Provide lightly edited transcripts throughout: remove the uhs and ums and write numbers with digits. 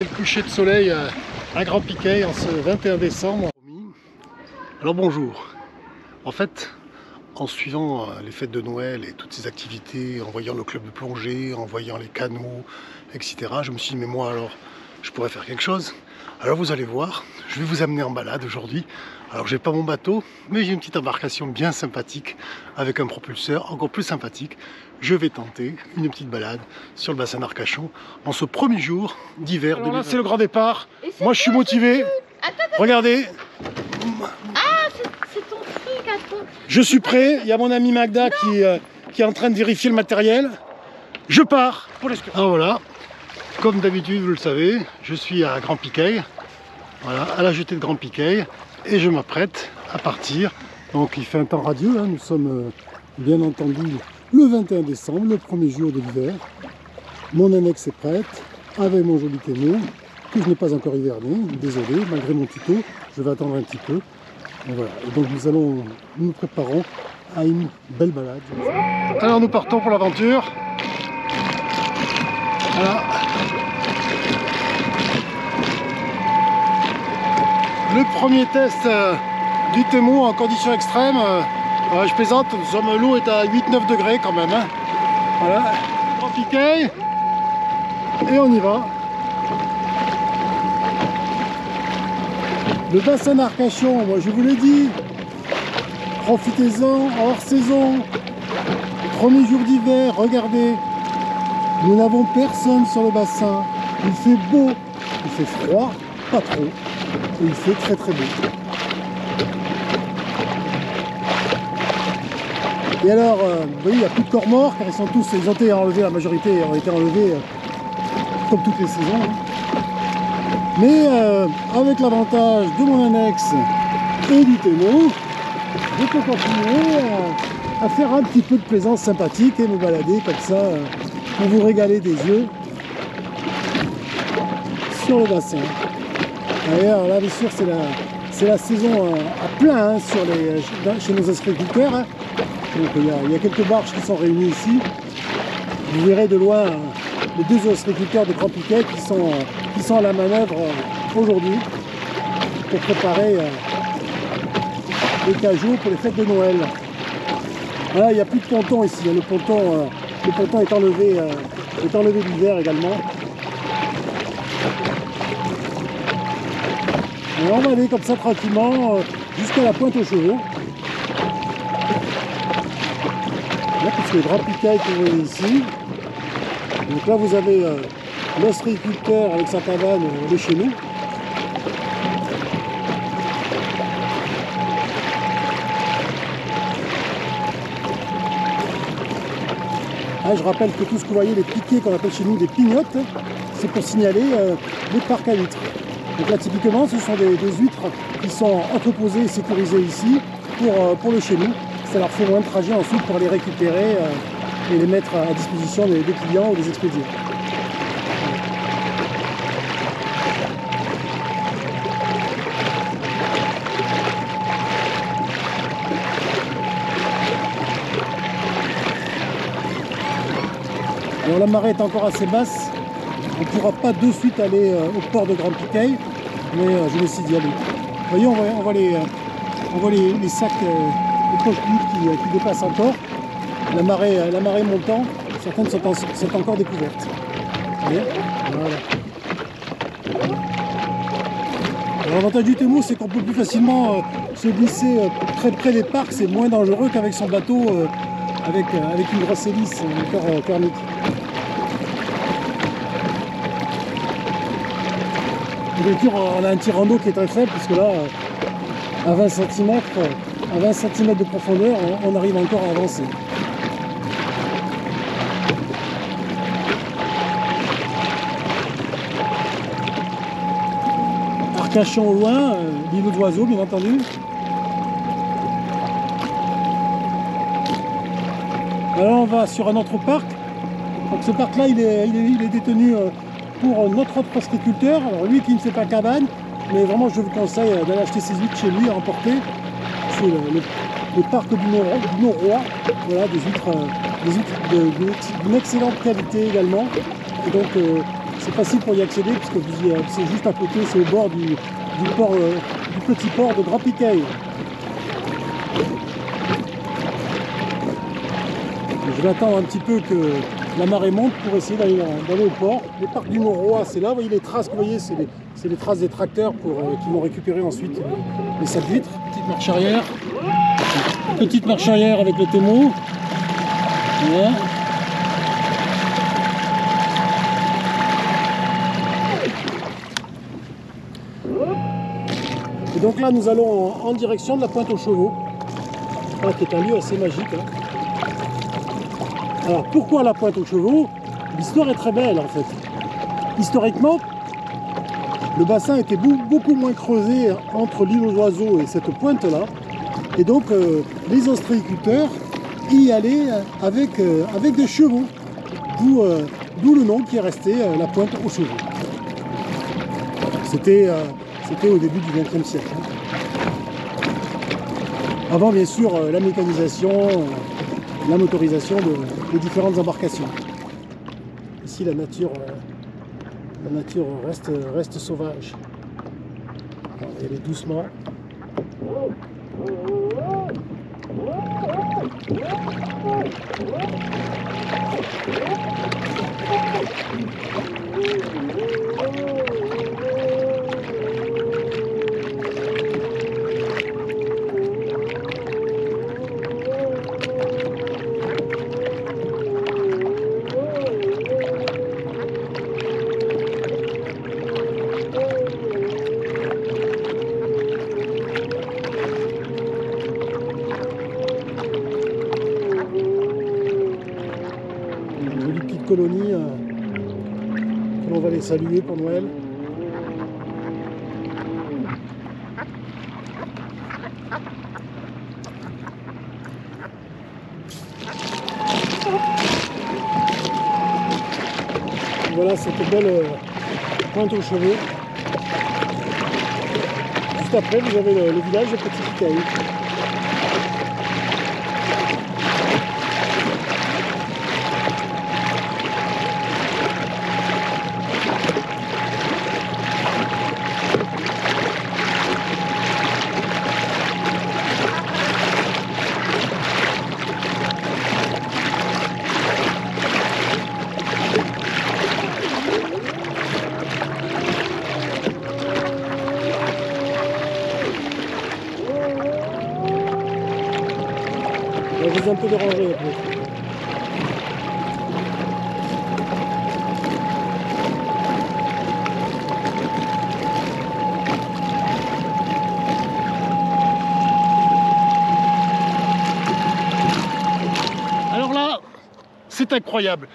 Le coucher de soleil à Grand Piquet en ce 21 décembre. Alors bonjour. En fait, en suivant les fêtes de Noël et toutes ces activités, en voyant le club de plongée, en voyant les canots, etc., je me suis dit, mais moi alors, je pourrais faire quelque chose. Alors vous allez voir, je vais vous amener en balade aujourd'hui. Alors j'ai pas mon bateau, mais j'ai une petite embarcation bien sympathique avec un propulseur encore plus sympathique. Je vais tenter une petite balade sur le bassin d'Arcachon en ce premier jour d'hiver. Alors là c'est le grand départ. Moi je suis motivé. Regardez. Ah, c'est ton truc à toi. Je suis prêt. Il y a mon ami Magda qui est en train de vérifier le matériel. Je pars pour l'excursion. Ah voilà. Comme d'habitude, vous le savez, je suis à Grand Piquet. Voilà, à la jetée de Grand Piquet. Et je m'apprête à partir. Donc il fait un temps radieux. Nous sommes bien entendu le 21 décembre, le premier jour de l'hiver. Mon annexe est prête avec mon joli témoin que je n'ai pas encore hiverné. Désolé, malgré mon tuto, je vais attendre un petit peu. Et voilà. Et donc nous nous préparons à une belle balade. Alors nous partons pour l'aventure. Voilà. Le premier test du Témo en conditions extrêmes. Je plaisante, l'eau est à 8-9 degrés quand même. Hein. Voilà. Grand Piquet. Et on y va. Le bassin d'Arcachon, moi je vous l'ai dit, profitez-en hors saison. Premier jour d'hiver, regardez. Nous n'avons personne sur le bassin. Il fait beau, il fait froid, pas trop. Et il fait très très beau. Et alors, vous voyez, il n'y a plus de corps morts, car ils ont été enlevés, la majorité ont été enlevés comme toutes les saisons. Mais avec l'avantage de mon annexe et du Témo, je peux continuer à faire un petit peu de plaisance sympathique et me balader comme ça pour vous régaler des yeux sur le bassin. D'ailleurs, là, bien sûr, c'est la saison à plein hein, chez nos agriculteurs. Hein. Donc, il y a quelques barges qui sont réunies ici. Vous verrez de loin les deux ostréiculteurs de Grand Piquet qui sont à la manœuvre aujourd'hui pour préparer les cajots pour les fêtes de Noël. Voilà, il n'y a plus de ponton ici. Le ponton est enlevé l'hiver également. Et on va aller comme ça tranquillement jusqu'à la pointe aux chevaux. Là, puisque Grand Piquet que vous voyez ici. Donc là vous avez l'ostréiculteur avec sa cabane de chez nous. Ah, je rappelle que tout ce que vous voyez, les piquets qu'on appelle chez nous des pignottes, c'est pour signaler les parcs à huîtres. Donc là typiquement ce sont des huîtres qui sont entreposées et sécurisées ici pour le chez nous. Ça leur fait moins de trajet ensuite pour les récupérer et les mettre à disposition des clients ou des expédients. Alors la marée est encore assez basse, on ne pourra pas de suite aller au port de Grand Piquet, mais je décide d'y aller. Vous voyez, on voit les sacs, les poches qui dépassent encore. La marée montant, certaines sont encore découvertes. Voilà. L'avantage du Témo, c'est qu'on peut plus facilement se glisser très près des parcs, c'est moins dangereux qu'avec son bateau avec une grosse hélice, encore thermique. Bien sûr, on a un tirant d'eau qui est très faible, puisque là, à 20 cm de profondeur, on arrive encore à avancer. Arcachon au loin, l'îlot d'oiseaux bien entendu. Alors on va sur un autre parc. Donc ce parc là il est détenu pour notre autre ostréiculteur. Alors lui qui ne fait pas cabane, mais vraiment je vous conseille d'aller acheter ses huîtres chez lui à emporter. C'est le parc du Nord-Roi. Voilà, des huîtres d'une excellente qualité également. Et donc c'est facile pour y accéder puisque c'est juste à côté, c'est au bord du port, du petit port de Grand Piquet. Je vais attendre un petit peu que la marée monte pour essayer d'aller au port. Le parc du Mont-Roi, c'est là, vous voyez les traces que vous voyez, c'est les traces des tracteurs qui vont récupérer ensuite les sacs d'huîtres. Petite marche arrière avec le Témo. Voilà. Et donc là nous allons en direction de la Pointe aux Chevaux, voilà, qui est un lieu assez magique. Hein. Alors pourquoi la Pointe aux Chevaux? L'histoire est très belle en fait. Historiquement, le bassin était beaucoup moins creusé entre l'île aux oiseaux et cette pointe là. Et donc les ostréiculteurs y allaient avec des chevaux. D'où le nom qui est resté, la Pointe aux Chevaux. C'était au début du XXe siècle. Avant bien sûr la mécanisation, la motorisation des différentes embarcations. Ici la nature reste sauvage. On va y aller doucement. Colonie que l'on va les saluer pour Noël. Voilà cette belle Pointe aux Chevaux. Juste après vous avez le village de Petit Piquet. Je vous ai un peu dérangé après. Alors là, c'est incroyable.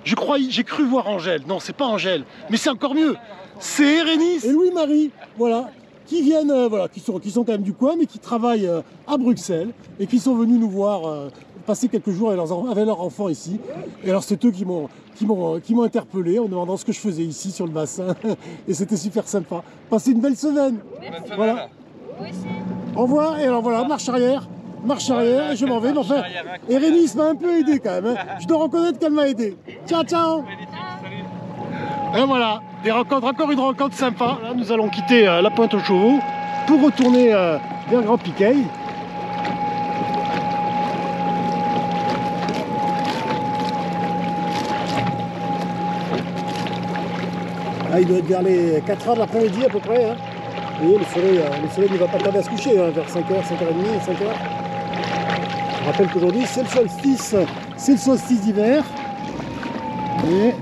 J'ai cru voir Angèle. Non, c'est pas Angèle, mais c'est encore mieux. C'est Hérénis et Louis-Marie, voilà, qui viennent, qui sont quand même du coin, mais qui travaillent à Bruxelles et qui sont venus nous voir passer quelques jours avec leurs enfants ici. Et alors c'est eux qui m'ont interpellé en me demandant ce que je faisais ici sur le bassin. Et c'était super sympa. Passez une belle semaine. Voilà. Au revoir. Et alors voilà, marche arrière, et je m'en vais. Mais enfin, Hérénis m'a un peu aidé quand même. Hein. Je dois reconnaître qu'elle m'a aidé. Ciao, ciao. Et voilà, encore une rencontre sympa. Là, nous allons quitter la Pointe aux Chevaux pour retourner vers Grand Piquet. Ah, il doit être vers les 4h de l'après-midi à peu près. Hein. Vous voyez, le soleil ne va pas tarder à se coucher, hein, vers 5h, 5h30, 5h. Je rappelle qu'aujourd'hui, c'est le solstice d'hiver. Et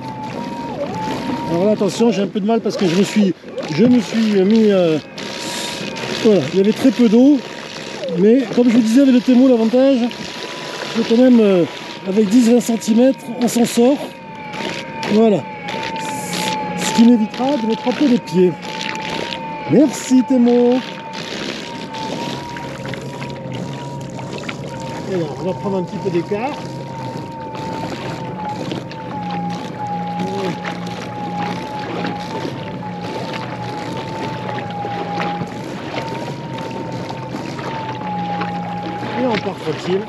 alors là, attention, j'ai un peu de mal parce que je me suis mis... voilà, il y avait très peu d'eau. Mais comme je vous disais avec le Témo, l'avantage, c'est quand même avec 10-20 cm, on s'en sort. Voilà. Ce qui m'évitera de me tremper les pieds. Merci Témo. Et alors, on va prendre un petit peu d'écart. Et on part tranquille.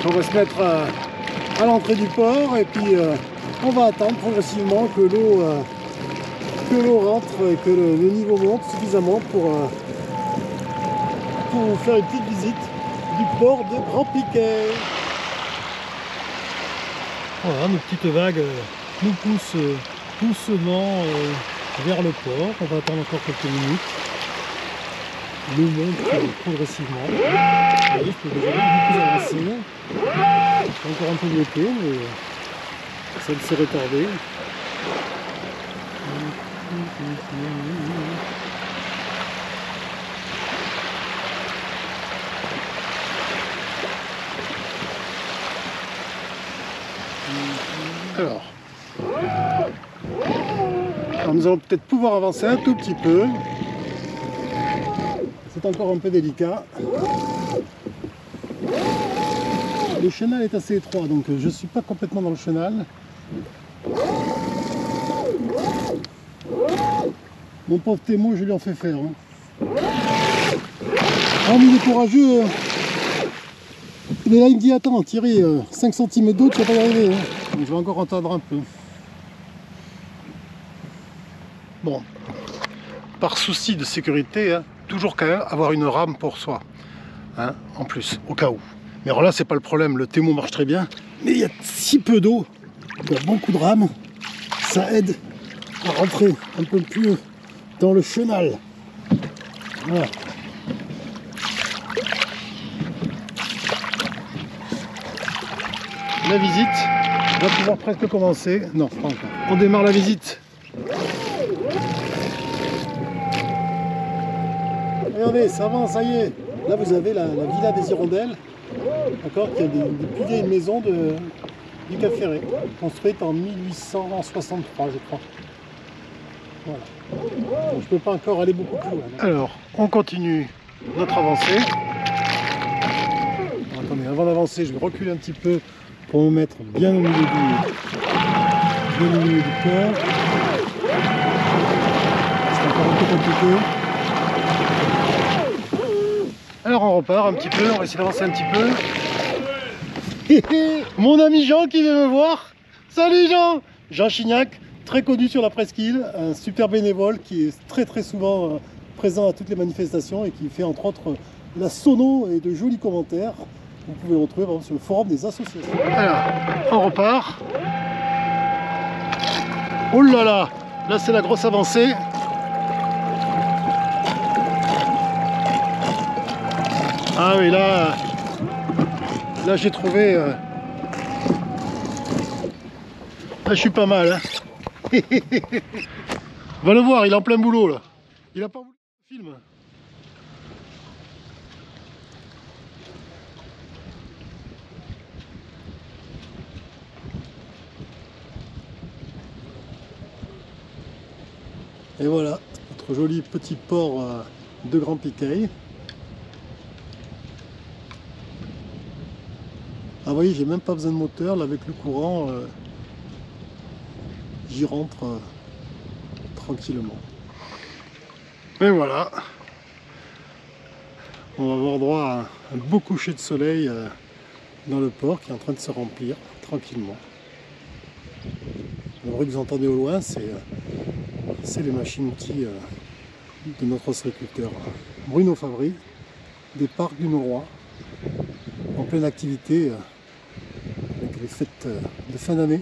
On va se mettre à l'entrée du port et puis on va attendre progressivement que l'eau rentre et que le niveau monte suffisamment pour vous faire une petite visite du port de Grand Piquet. Voilà, nos petites vagues nous poussent doucement vers le port. On va attendre encore quelques minutes. L'eau monte progressivement. Vous voyez, je peux déjà beaucoup plus avancer. C'est encore un peu bloqué, mais ça ne s'est retardé. Alors nous allons peut-être pouvoir avancer un tout petit peu. C'est encore un peu délicat. Le chenal est assez étroit, donc je ne suis pas complètement dans le chenal. Mon pauvre Thémo, je lui en fais faire. Hein. Ah, mais il est courageux. Il est là, il me dit attends Thierry, 5 cm d'eau, tu vas pas y arriver. Hein. Donc, je vais encore entendre un peu. Bon, par souci de sécurité, hein, toujours quand même avoir une rame pour soi. Hein, en plus, au cas où. Mais alors là, c'est pas le problème, le Thémo marche très bien. Mais il y a si peu d'eau, il y a beaucoup de rames. Ça aide à rentrer un peu plus dans le chenal. Voilà. La visite va pouvoir presque commencer. Non, pas encore. On démarre la visite. Regardez, ça avance, ça y est. Là, vous avez la villa des Hirondelles, d'accord, qui est des plus vieilles maisons du Cap Ferré, construite en 1863, je crois. Voilà. Donc, je ne peux pas encore aller beaucoup plus loin. Alors, on continue notre avancée. Alors, attendez, avant d'avancer, je vais reculer un petit peu pour me mettre bien au milieu du port. C'est encore un peu compliqué. Alors on repart un petit peu, on va essayer d'avancer un petit peu. Mon ami Jean qui vient me voir. Salut Jean! Jean Chignac, très connu sur la presqu'île, un super bénévole qui est très souvent présent à toutes les manifestations et qui fait entre autres la sono et de jolis commentaires. Vous pouvez le retrouver par exemple sur le forum des associations. Alors, on repart. Oh là là! Là c'est la grosse avancée. Ah oui, là j'ai trouvé... là je suis pas mal. Hein. Va le voir, il est en plein boulot là. Il a pas voulu le film. Et voilà, notre joli petit port de Grand Piquet. Ah, vous voyez, j'ai même pas besoin de moteur, là avec le courant, j'y rentre tranquillement. Et voilà, on va avoir droit à un beau coucher de soleil dans le port qui est en train de se remplir tranquillement. Le bruit que vous entendez au loin, c'est les machines-outils de notre ostréiculteur Bruno Favry, des parcs du Noroît, en pleine activité avec les fêtes de fin d'année.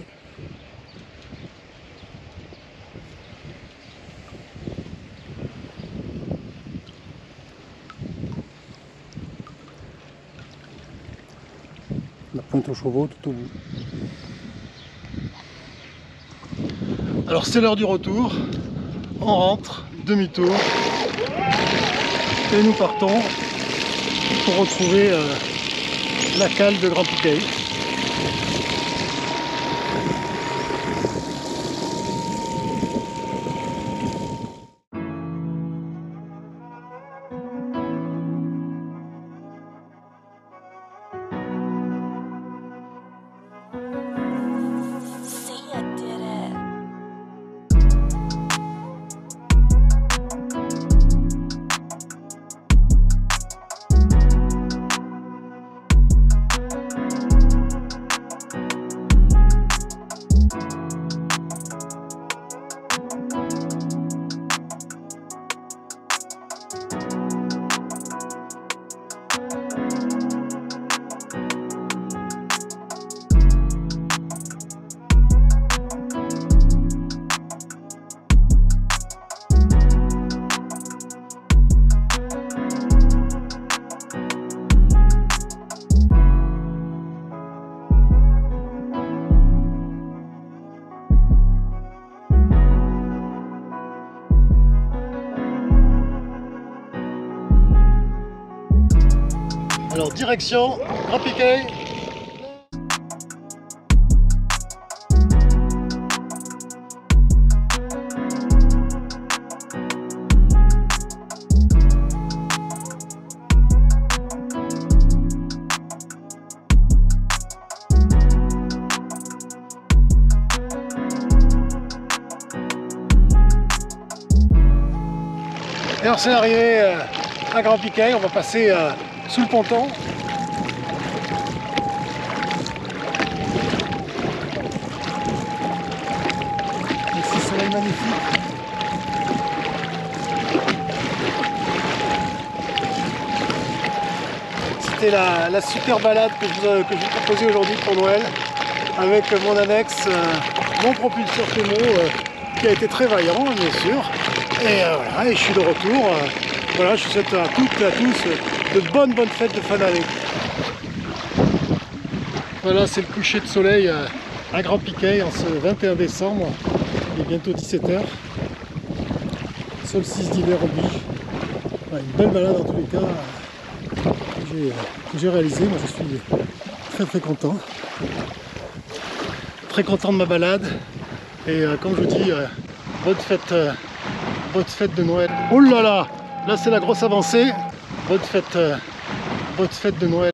La pointe aux chevaux tout au bout. Alors c'est l'heure du retour, on rentre, demi-tour, et nous partons pour retrouver la cale de Grand Piquet. Alors direction Grand Piquet. Et alors c'est arrivé à Grand Piquet, on va passer sous le ponton. Et ce soleil magnifique. C'était la super balade que je vous proposais aujourd'hui pour Noël, avec mon annexe, mon propulseur Femo, qui a été très vaillant bien sûr. Et voilà, et je suis de retour. Voilà, je vous souhaite à toutes et à tous de bonnes fêtes de fin d'année. Voilà, c'est le coucher de soleil à Grand Piquet en ce 21 décembre. Il est bientôt 17h. Solstice d'hiver oblige. Voilà, une belle balade en tous les cas que j'ai réalisée. Moi je suis très content. Très content de ma balade. Et comme je vous dis, bonne fête de Noël. Oh là là, là c'est la grosse avancée. Bonne fête de Noël.